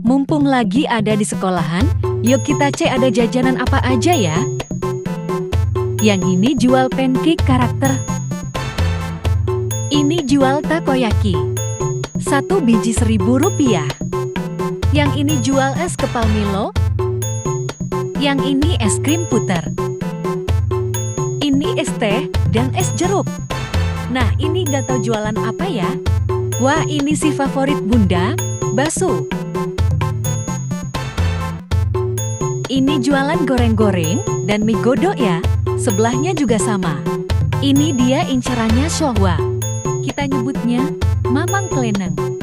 Mumpung lagi ada di sekolahan, yuk kita cek ada jajanan apa aja ya. Yang ini jual pancake karakter. Ini jual takoyaki. 1 biji Rp1.000. Yang ini jual es kepal Milo. Yang ini es krim puter. Ini es teh dan es jeruk. Nah, ini gak tahu jualan apa ya? Wah, ini sih favorit Bunda, bakso. Ini jualan goreng-goreng dan mie godok ya. Sebelahnya juga sama. Ini dia incerannya Shohwa. Kita nyebutnya Mamang Kleneng.